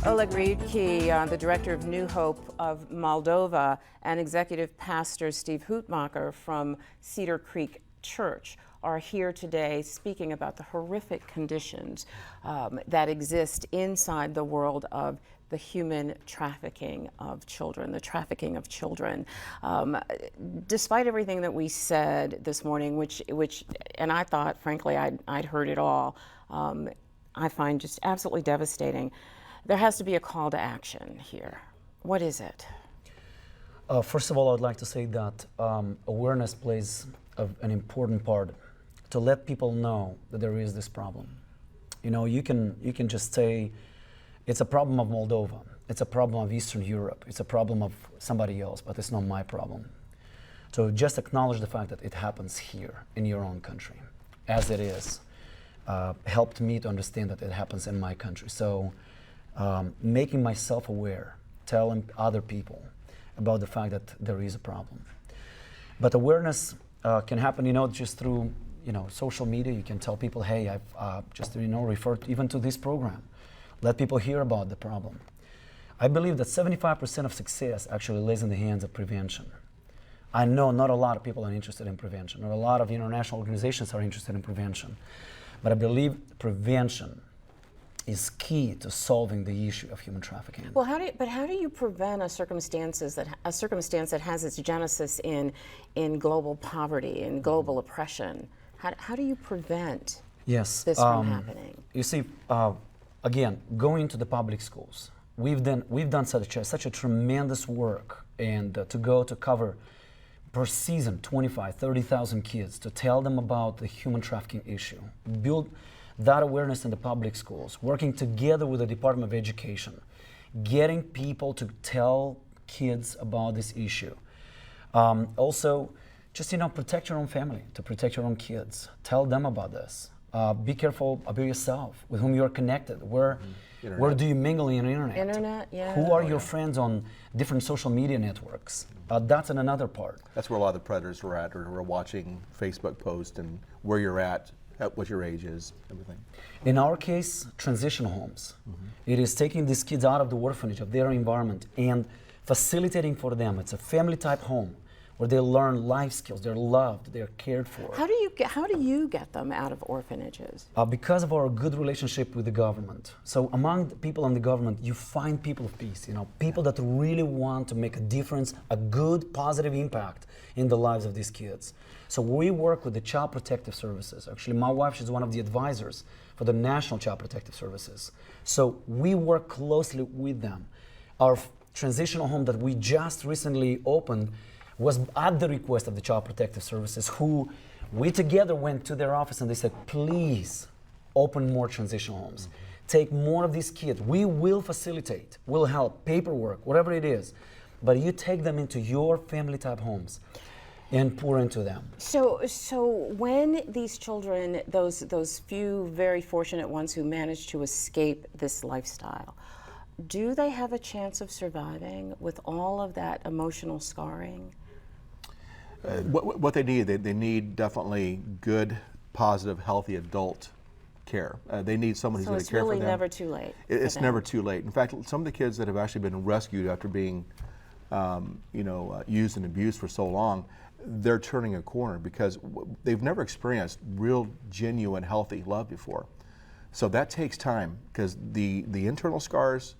Oleg Riedke, the director of New Hope of Moldova, and executive pastor Steve Hootmacher from Cedar Creek Church are here today speaking about the horrific conditions that exist inside the world of the human trafficking of children, the trafficking of children. Despite everything that we said this morning, which, and I thought, frankly, I'd heard it all, I find just absolutely devastating. There has to be a call to action here. What is it? First of all, I'd like to say that awareness plays an important part to let people know that there is this problem. You know, you can just say it's a problem of Moldova, it's a problem of Eastern Europe, it's a problem of somebody else, but it's not my problem. So just acknowledge the fact that it happens here in your own country, as it is. Helped me to understand that it happens in my country. So making myself aware, telling other people about the fact that there is a problem. But awareness can happen, you know, just through, you know, social media. You can tell people, hey, I've just, you know, referred even to this program. Let people hear about the problem. I believe that 75% of success actually lays in the hands of prevention. I know not a lot of people are interested in prevention, or a lot of international organizations are interested in prevention. But I believe prevention is key to solving the issue of human trafficking. Well, how do you prevent a circumstance that has its genesis in global poverty and global oppression? How do you prevent this from happening? You see, again, going to the public schools, we've done such a tremendous work, and to go to cover per season 25,000-30,000 kids, to tell them about the human trafficking issue, build that awareness in the public schools, working together with the Department of Education, getting people to tell kids about this issue. Also, just, you know, protect your own family, to protect your own kids. Tell them about this. Be careful about yourself, with whom you are connected. Where do you mingle in the internet? Internet, yeah. Who are your friends on different social media networks? That's another part. That's where a lot of the predators are at, or are watching Facebook posts and where you're at what your age is, everything. In our case, transitional homes. It is taking these kids out of the orphanage, of their environment, and facilitating for them. It's a family type home where they learn life skills, they're loved, they're cared for. How do you get them out of orphanages? Because of our good relationship with the government. So among the people in the government, you find people of peace, you know, people that really want to make a difference, a good, positive impact in the lives of these kids. So we work with the Child Protective Services. Actually, my wife, she's one of the advisors for the National Child Protective Services. So we work closely with them. Our transitional home that we just recently opened was at the request of the Child Protective Services, who we together went to their office and they said, please open more transitional homes. Take more of these kids. We will facilitate, we'll help, paperwork, whatever it is. But you take them into your family type homes and pour into them. So when these children, those few very fortunate ones who manage to escape this lifestyle, do they have a chance of surviving with all of that emotional scarring? What they need definitely good, positive, healthy adult care. They need someone who's going to care for them. So it's really never too late. It's never too late. In fact, some of the kids that have actually been rescued after being, used and abused for so long, they're turning a corner because they've never experienced real, genuine, healthy love before. So that takes time, because the internal scars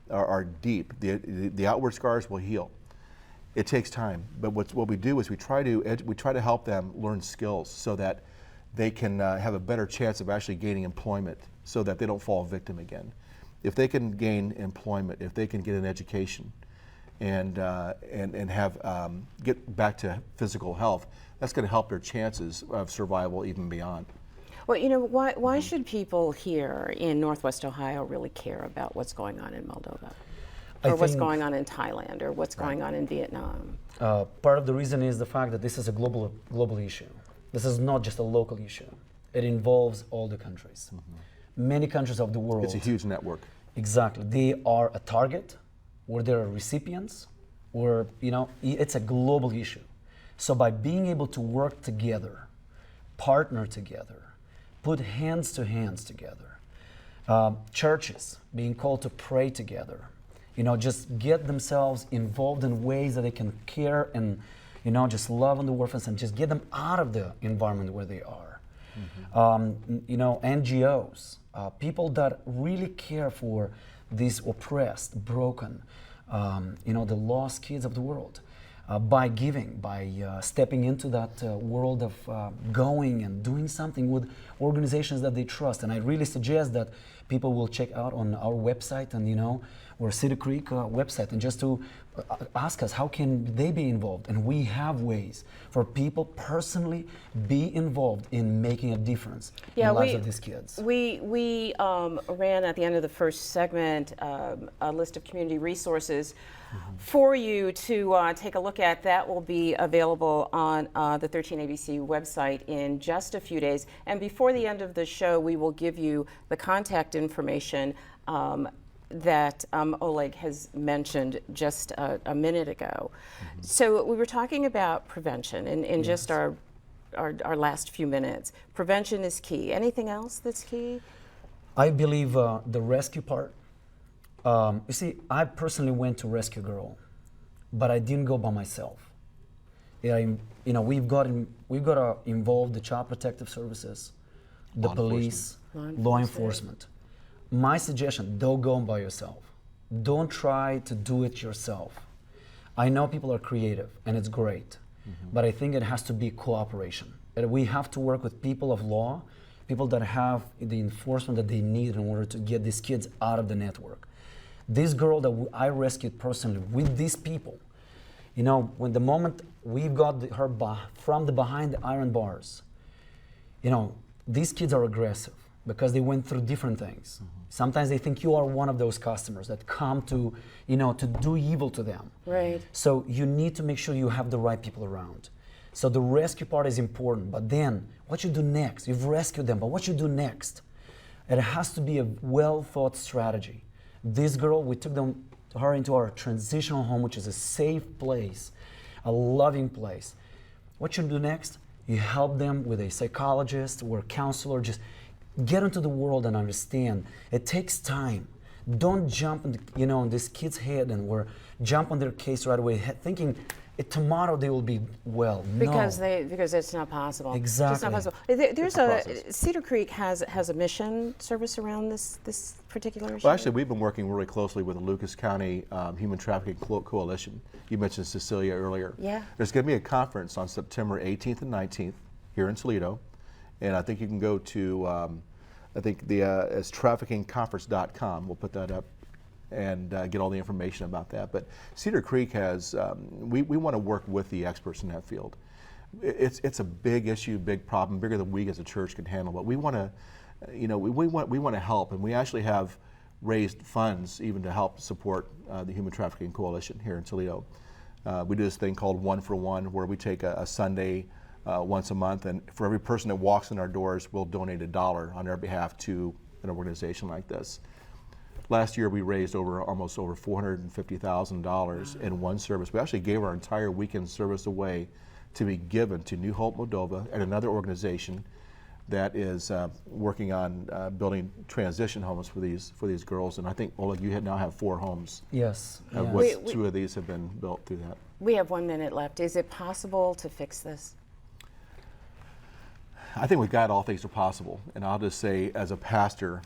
are deep. The outward scars will heal. It takes time, but what we do is we try to help them learn skills so that they can have a better chance of actually gaining employment, so that they don't fall victim again. If they can gain employment, if they can get an education, and have get back to physical health, that's going to help their chances of survival even beyond. Well, you know, why should people here in Northwest Ohio really care about what's going on in Moldova? Or what's going on in Thailand, or what's going on in Vietnam? Part of the reason is the fact that this is a global issue. This is not just a local issue. It involves all the countries. Many countries of the world. It's a huge network. Exactly. They are a target, or there are recipients, or, you know, it's a global issue. So by being able to work together, partner together, put hands to hands together, Churches being called to pray together, just get themselves involved in ways that they can care and, just love on the orphans and just get them out of the environment where they are. NGOs, people that really care for these oppressed, broken, the lost kids of the world. By giving, by stepping into that world of going and doing something with organizations that they trust. And I really suggest that people will check out on our website and, or Cedar Creek website, and just to ask us how can they be involved. And we have ways for people personally be involved in making a difference in the lives of these kids. We ran at the end of the first segment a list of community resources for you to take a look at. That will be available on the 13ABC website in just a few days. And before the end of the show, we will give you the contact information that Oleg has mentioned just a minute ago. So we were talking about prevention in just our last few minutes. Prevention is key. Anything else that's key? I believe the rescue part. You see, I personally went to rescue a girl, but I didn't go by myself. We've got to involve the Child Protective Services, the police, law enforcement. My suggestion: don't go by yourself. Don't try to do it yourself. I know people are creative, and it's great, but I think it has to be cooperation. And we have to work with people of law, people that have the enforcement that they need in order to get these kids out of the network. This girl that I rescued personally with these people, when the moment we've got her from the behind the iron bars, these kids are aggressive because they went through different things. Sometimes they think you are one of those customers that come to, to do evil to them. Right. So you need to make sure you have the right people around. So the rescue part is important, but then what you do next? You've rescued them, but what you do next? It has to be a well-thought strategy. This girl, we took her into our transitional home, which is a safe place, a loving place. What you do next? You help them with a psychologist or a counselor. Just get into the world and understand. It takes time. Don't jump in this kid's head and jump on their case right away, thinking tomorrow they will be well. Because it's not possible. Exactly. It's not possible. Cedar Creek has a mission service around this particular issue. Well, actually, we've been working really closely with the Lucas County Human Trafficking Coalition. You mentioned Cecilia earlier. Yeah. There's going to be a conference on September 18th and 19th here in Toledo, and I think you can go to it's traffickingconference.com. We'll put that up and get all the information about that. But Cedar Creek has, we want to work with the experts in that field. It's a big issue, big problem, bigger than we as a church can handle. But we want to, we want to help, and we actually have raised funds even to help support the Human Trafficking Coalition here in Toledo. We do this thing called One for One, where we take a Sunday once a month, and for every person that walks in our doors, we'll donate $1 on their behalf to an organization like this. Last year, we raised almost over $450,000 in one service. We actually gave our entire weekend service away to be given to New Hope Moldova and another organization that is working on building transition homes for these girls. And I think, Oleg, you now have 4 homes. Yes. Yes. 2 of these have been built through that. We have 1 minute left. Is it possible to fix this? I think with God, all things are possible. And I'll just say, as a pastor,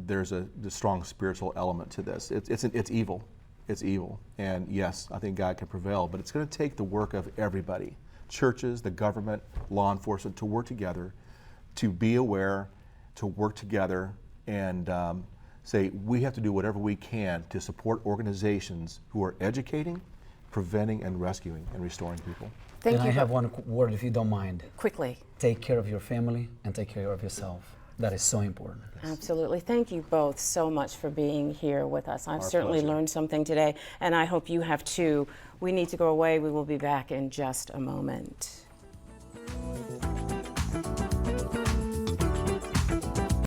there's a strong spiritual element to this. It's evil. It's evil. And yes, I think God can prevail, but it's going to take the work of everybody, churches, the government, law enforcement, to work together, to be aware, to work together, and say we have to do whatever we can to support organizations who are educating, preventing, and rescuing and restoring people. Thank you. I have one word, if you don't mind. Quickly. Take care of your family and take care of yourself. That is so important. Absolutely. Thank you both so much for being here with us. I've certainly pleasure. learned something today, and I hope you have too. We need to go away. We will be back in just a moment.